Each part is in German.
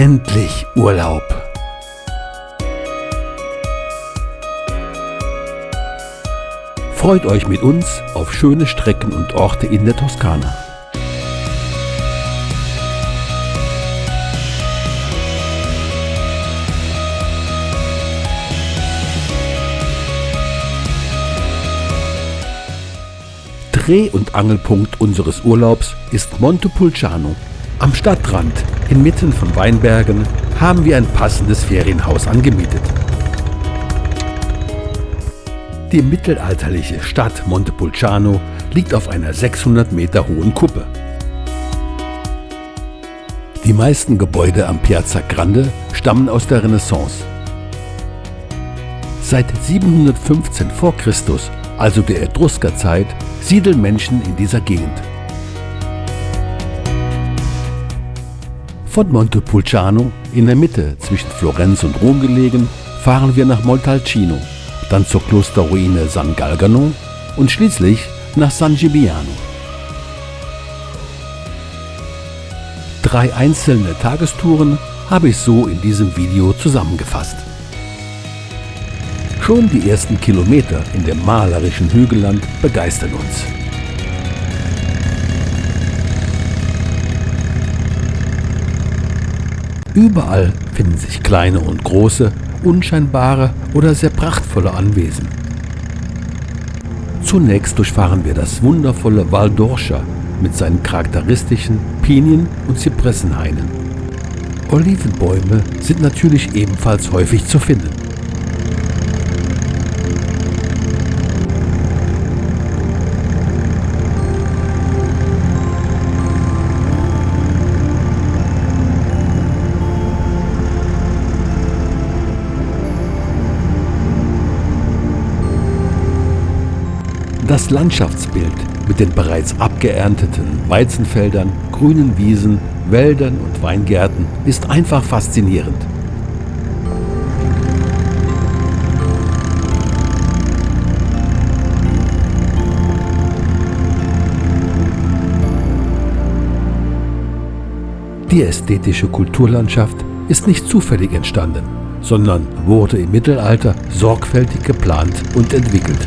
Endlich Urlaub! Freut euch mit uns auf schöne Strecken und Orte in der Toskana. Dreh- und Angelpunkt unseres Urlaubs ist Montepulciano. Am Stadtrand, inmitten von Weinbergen, haben wir ein passendes Ferienhaus angemietet. Die mittelalterliche Stadt Montepulciano liegt auf einer 600 Meter hohen Kuppe. Die meisten Gebäude am Piazza Grande stammen aus der Renaissance. Seit 715 v. Chr., also der Etruskerzeit, siedeln Menschen in dieser Gegend. Von Montepulciano, in der Mitte zwischen Florenz und Rom gelegen, fahren wir nach Montalcino, dann zur Klosterruine San Galgano und schließlich nach San Gimignano. 3 einzelne Tagestouren habe ich so in diesem Video zusammengefasst. Schon die ersten Kilometer in dem malerischen Hügelland begeistern uns. Überall finden sich kleine und große, unscheinbare oder sehr prachtvolle Anwesen. Zunächst durchfahren wir das wundervolle Val d'Orcia mit seinen charakteristischen Pinien- und Zypressenhainen. Olivenbäume sind natürlich ebenfalls häufig zu finden. Das Landschaftsbild mit den bereits abgeernteten Weizenfeldern, grünen Wiesen, Wäldern und Weingärten ist einfach faszinierend. Die ästhetische Kulturlandschaft ist nicht zufällig entstanden, sondern wurde im Mittelalter sorgfältig geplant und entwickelt.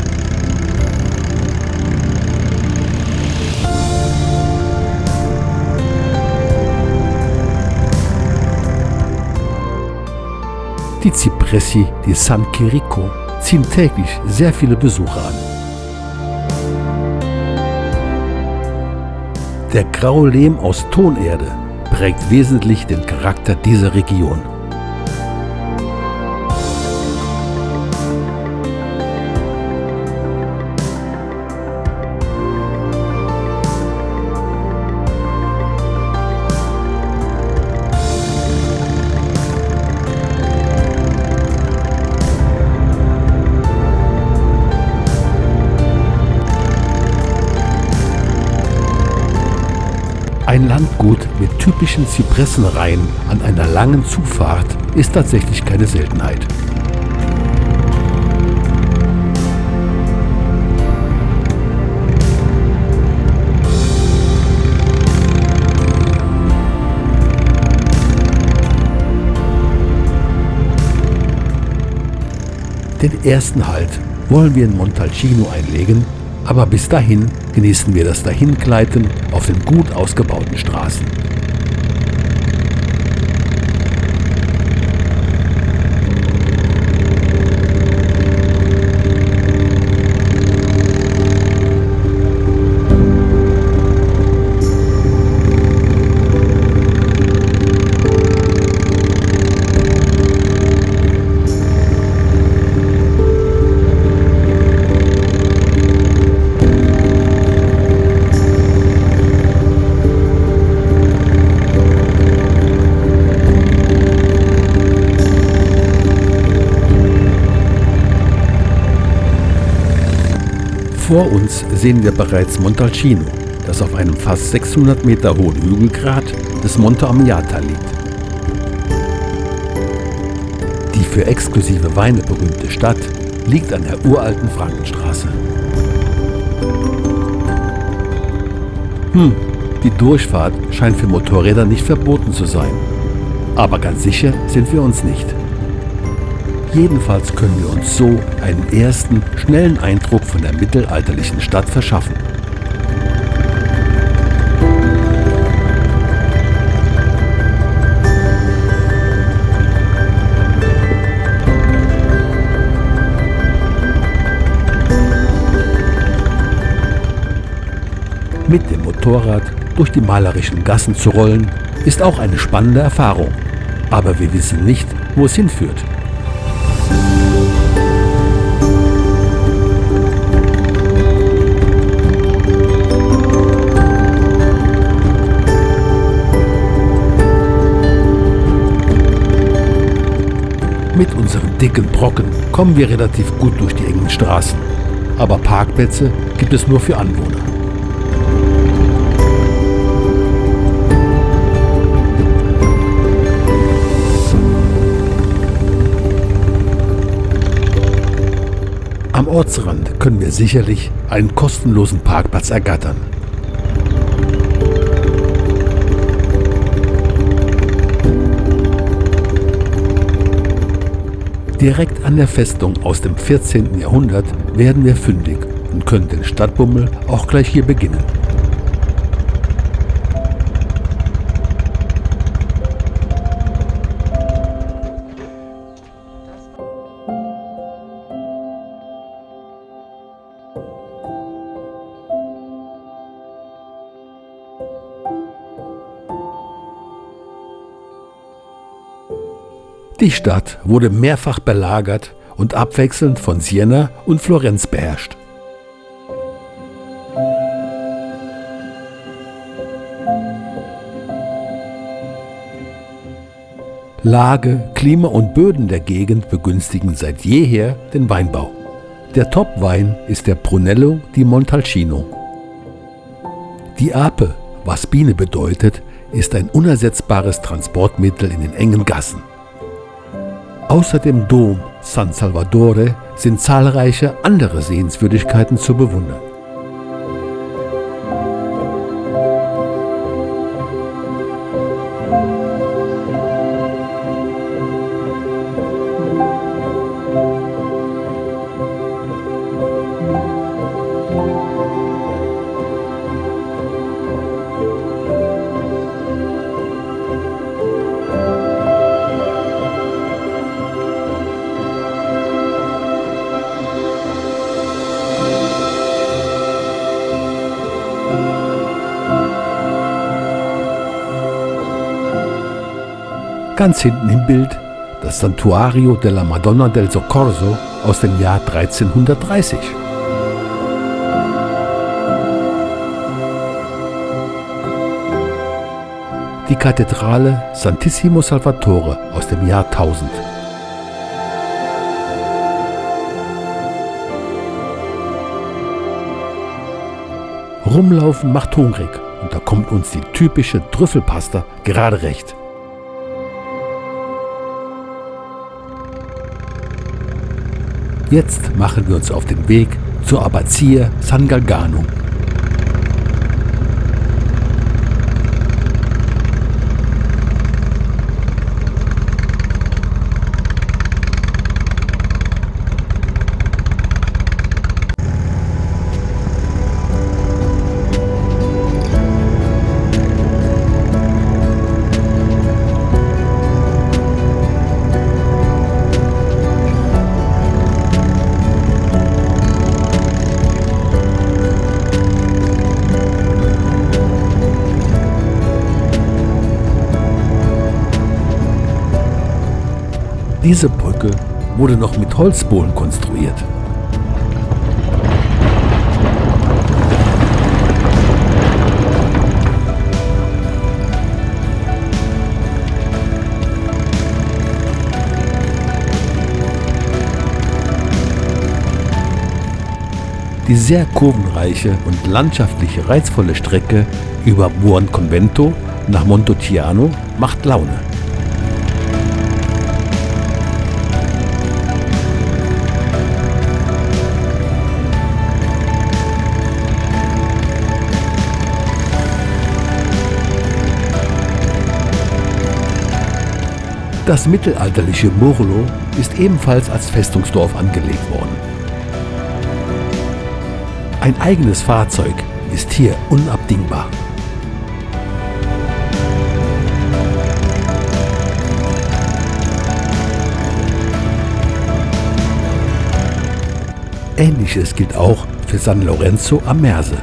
Die Cipressi di San Chirico ziehen täglich sehr viele Besucher an. Der graue Lehm aus Tonerde prägt wesentlich den Charakter dieser Region. Ein Landgut mit typischen Zypressenreihen an einer langen Zufahrt ist tatsächlich keine Seltenheit. Den ersten Halt wollen wir in Montalcino einlegen, aber bis dahin genießen wir das Dahingleiten auf den gut ausgebauten Straßen. Vor uns sehen wir bereits Montalcino, das auf einem fast 600 Meter hohen Hügelgrat des Monte Amiata liegt. Die für exklusive Weine berühmte Stadt liegt an der uralten Frankenstraße. Die Durchfahrt scheint für Motorräder nicht verboten zu sein. Aber ganz sicher sind wir uns nicht. Jedenfalls können wir uns so einen ersten, schnellen Eindruck von der mittelalterlichen Stadt verschaffen. Mit dem Motorrad durch die malerischen Gassen zu rollen, ist auch eine spannende Erfahrung. Aber wir wissen nicht, wo es hinführt. Mit unseren dicken Brocken kommen wir relativ gut durch die engen Straßen. Aber Parkplätze gibt es nur für Anwohner. Am Ortsrand können wir sicherlich einen kostenlosen Parkplatz ergattern. Direkt an der Festung aus dem 14. Jahrhundert werden wir fündig und können den Stadtbummel auch gleich hier beginnen. Die Stadt wurde mehrfach belagert und abwechselnd von Siena und Florenz beherrscht. Lage, Klima und Böden der Gegend begünstigen seit jeher den Weinbau. Der Top-Wein ist der Brunello di Montalcino. Die Ape, was Biene bedeutet, ist ein unersetzbares Transportmittel in den engen Gassen. Außer dem Dom San Salvatore sind zahlreiche andere Sehenswürdigkeiten zu bewundern. Ganz hinten im Bild das Santuario della Madonna del Soccorso aus dem Jahr 1330. Die Kathedrale Santissimo Salvatore aus dem Jahr 1000. Rumlaufen macht hungrig und da kommt uns die typische Trüffelpasta gerade recht. Jetzt machen wir uns auf den Weg zur Abbazia San Galgano. Diese Brücke wurde noch mit Holzbohlen konstruiert. Die sehr kurvenreiche und landschaftlich reizvolle Strecke über Buon Convento nach Montociano macht Laune. Das mittelalterliche Murlo ist ebenfalls als Festungsdorf angelegt worden. Ein eigenes Fahrzeug ist hier unabdingbar. Ähnliches gilt auch für San Lorenzo am Merse.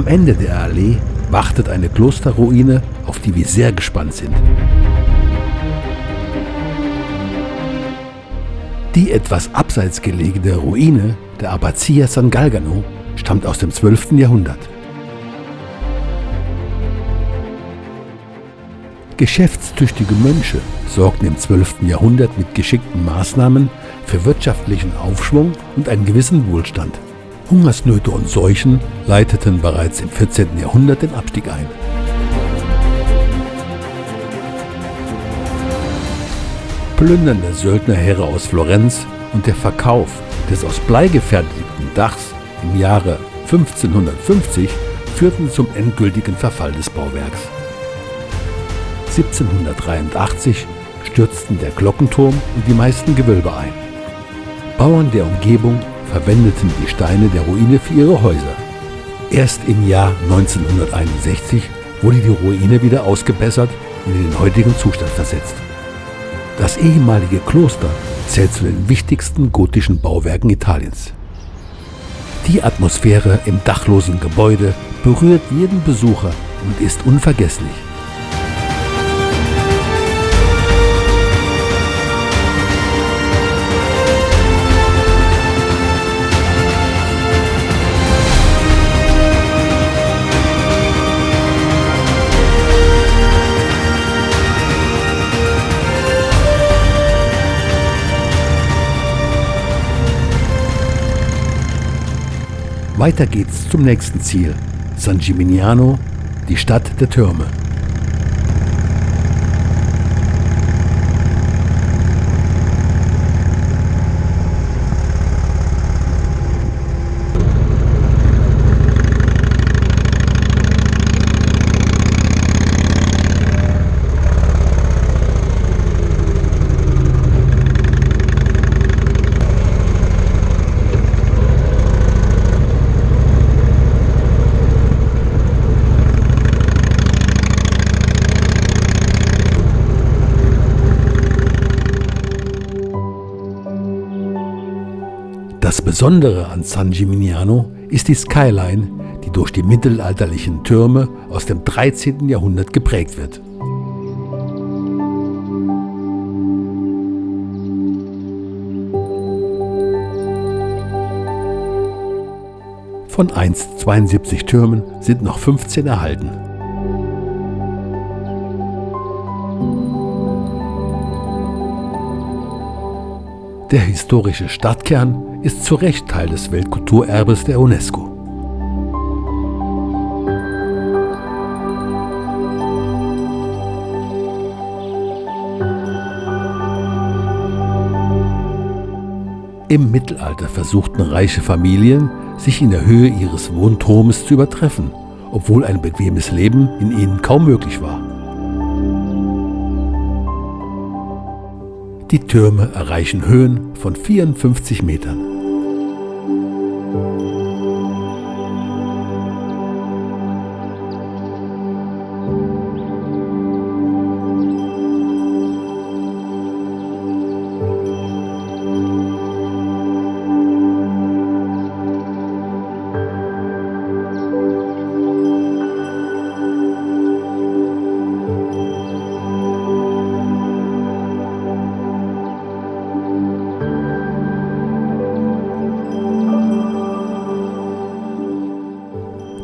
Am Ende der Allee wartet eine Klosterruine, auf die wir sehr gespannt sind. Die etwas abseits gelegene Ruine der Abbazia San Galgano stammt aus dem 12. Jahrhundert. Geschäftstüchtige Mönche sorgten im 12. Jahrhundert mit geschickten Maßnahmen für wirtschaftlichen Aufschwung und einen gewissen Wohlstand. Hungersnöte und Seuchen leiteten bereits im 14. Jahrhundert den Abstieg ein. Plündern der Söldnerheere aus Florenz und der Verkauf des aus Blei gefertigten Dachs im Jahre 1550 führten zum endgültigen Verfall des Bauwerks. 1783 stürzten der Glockenturm und die meisten Gewölbe ein. Bauern der Umgebung verwendeten die Steine der Ruine für ihre Häuser. Erst im Jahr 1961 wurde die Ruine wieder ausgebessert und in den heutigen Zustand versetzt. Das ehemalige Kloster zählt zu den wichtigsten gotischen Bauwerken Italiens. Die Atmosphäre im dachlosen Gebäude berührt jeden Besucher und ist unvergesslich. Weiter geht's zum nächsten Ziel, San Gimignano, die Stadt der Türme. Das Besondere an San Gimignano ist die Skyline, die durch die mittelalterlichen Türme aus dem 13. Jahrhundert geprägt wird. Von einst 72 Türmen sind noch 15 erhalten. Der historische Stadtkern ist zu Recht Teil des Weltkulturerbes der UNESCO. Im Mittelalter versuchten reiche Familien, sich in der Höhe ihres Wohnturmes zu übertreffen, obwohl ein bequemes Leben in ihnen kaum möglich war. Die Türme erreichen Höhen von 54 Metern.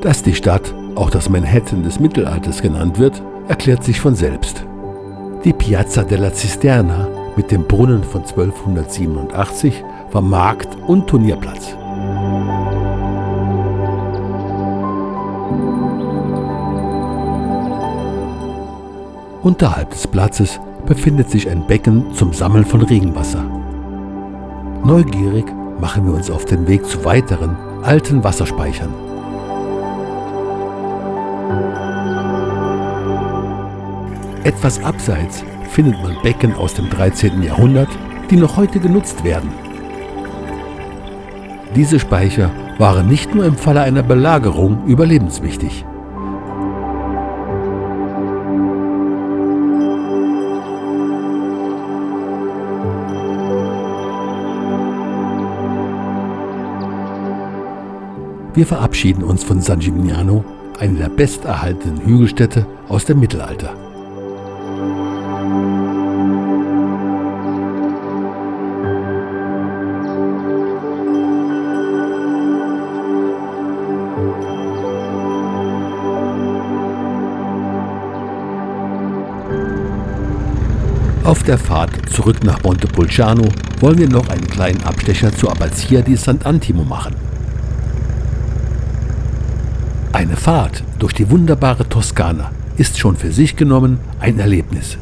Dass die Stadt auch das Manhattan des Mittelalters genannt wird, erklärt sich von selbst. Die Piazza della Cisterna mit dem Brunnen von 1287 war Markt- und Turnierplatz. Unterhalb des Platzes befindet sich ein Becken zum Sammeln von Regenwasser. Neugierig machen wir uns auf den Weg zu weiteren alten Wasserspeichern. Etwas abseits findet man Becken aus dem 13. Jahrhundert, die noch heute genutzt werden. Diese Speicher waren nicht nur im Falle einer Belagerung überlebenswichtig. Wir verabschieden uns von San Gimignano, einer der besterhaltenen Hügelstädte aus dem Mittelalter. Auf der Fahrt zurück nach Montepulciano wollen wir noch einen kleinen Abstecher zur Abbazia di Sant'Antimo machen. Eine Fahrt durch die wunderbare Toskana ist schon für sich genommen ein Erlebnis.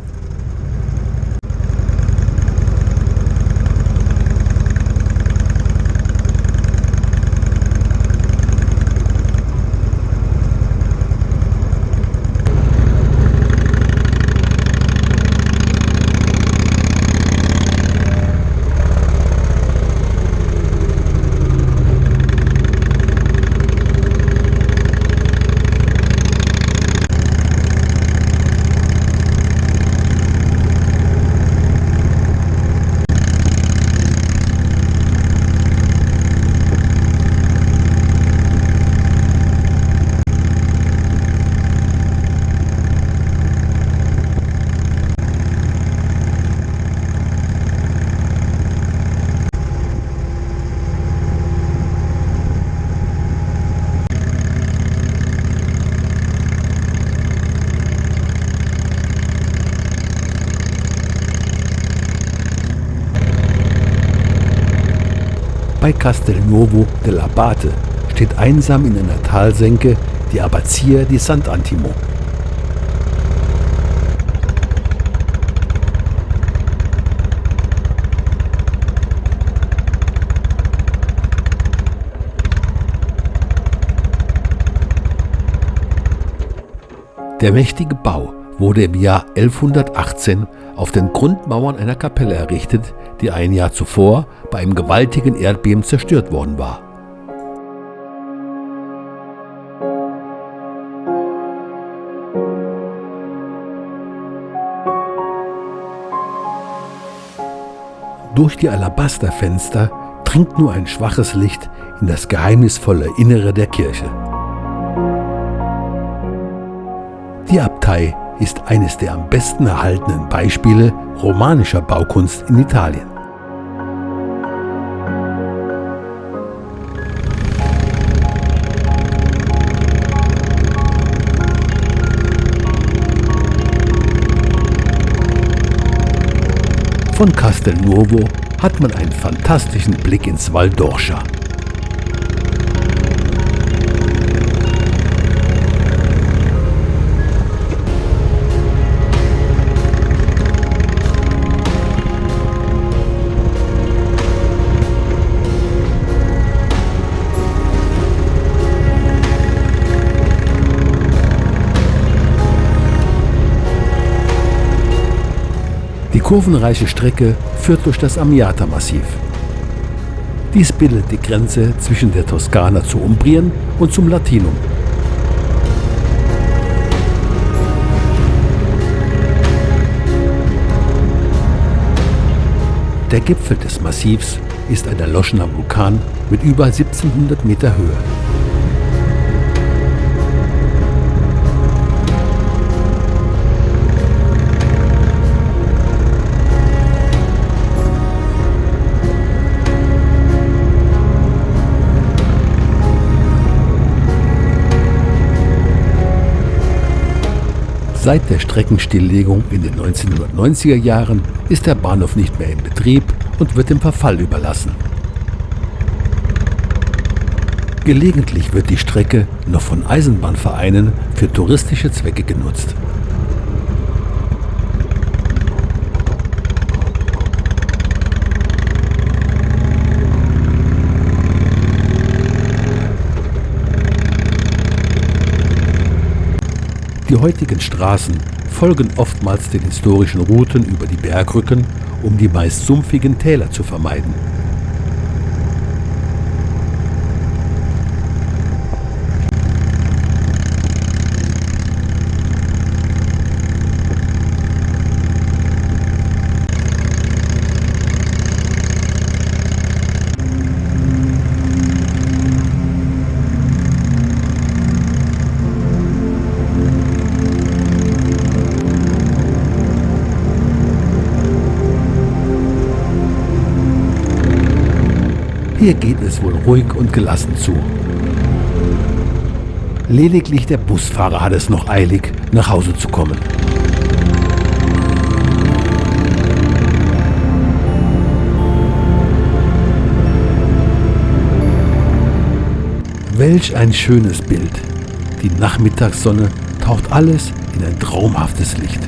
Bei Castelnuovo dell'Abate steht einsam in einer Talsenke die Abbazia di Sant'Antimo. Der mächtige Bau wurde im Jahr 1118 auf den Grundmauern einer Kapelle errichtet, die ein Jahr zuvor bei einem gewaltigen Erdbeben zerstört worden war. Durch die Alabasterfenster dringt nur ein schwaches Licht in das geheimnisvolle Innere der Kirche. Die Abtei ist eines der am besten erhaltenen Beispiele romanischer Baukunst in Italien. Von Castelnuovo hat man einen fantastischen Blick ins Val d'Orcia. Die kurvenreiche Strecke führt durch das Amiata-Massiv. Dies bildet die Grenze zwischen der Toskana zu Umbrien und zum Latinum. Der Gipfel des Massivs ist ein erloschener Vulkan mit über 1700 Meter Höhe. Seit der Streckenstilllegung in den 1990er Jahren ist der Bahnhof nicht mehr in Betrieb und wird dem Verfall überlassen. Gelegentlich wird die Strecke noch von Eisenbahnvereinen für touristische Zwecke genutzt. Die heutigen Straßen folgen oftmals den historischen Routen über die Bergrücken, um die meist sumpfigen Täler zu vermeiden. Hier geht es wohl ruhig und gelassen zu. Lediglich der Busfahrer hat es noch eilig, nach Hause zu kommen. Welch ein schönes Bild. Die Nachmittagssonne taucht alles in ein traumhaftes Licht.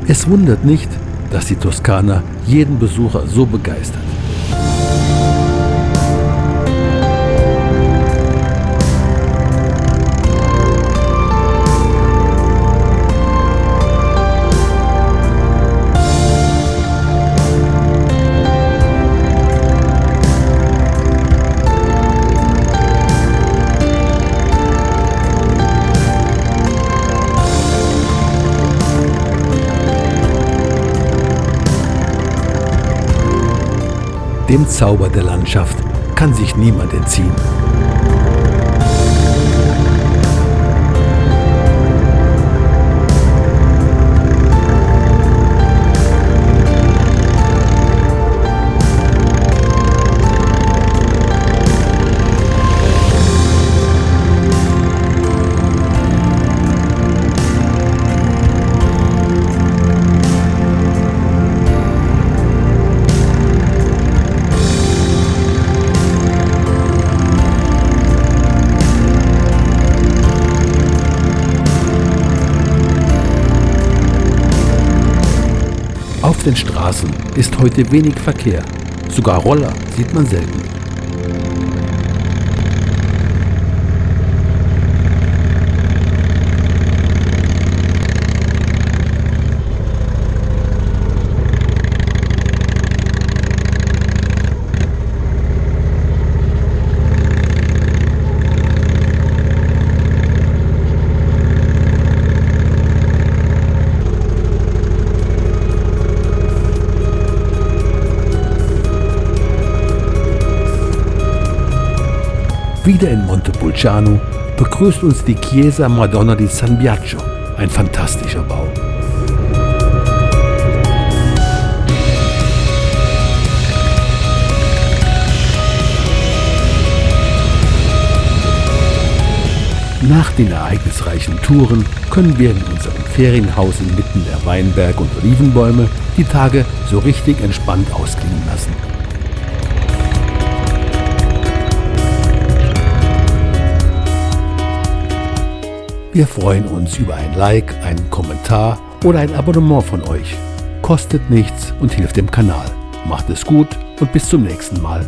Es wundert nicht, dass die Toskana jeden Besucher so begeistert. Dem Zauber der Landschaft kann sich niemand entziehen. Auf den Straßen ist heute wenig Verkehr, sogar Roller sieht man selten. Wieder in Montepulciano begrüßt uns die Chiesa Madonna di San Biagio, ein fantastischer Bau. Nach den ereignisreichen Touren können wir in unserem Ferienhaus inmitten der Weinberge und Olivenbäume die Tage so richtig entspannt ausklingen lassen. Wir freuen uns über ein Like, einen Kommentar oder ein Abonnement von euch. Kostet nichts und hilft dem Kanal. Macht es gut und bis zum nächsten Mal.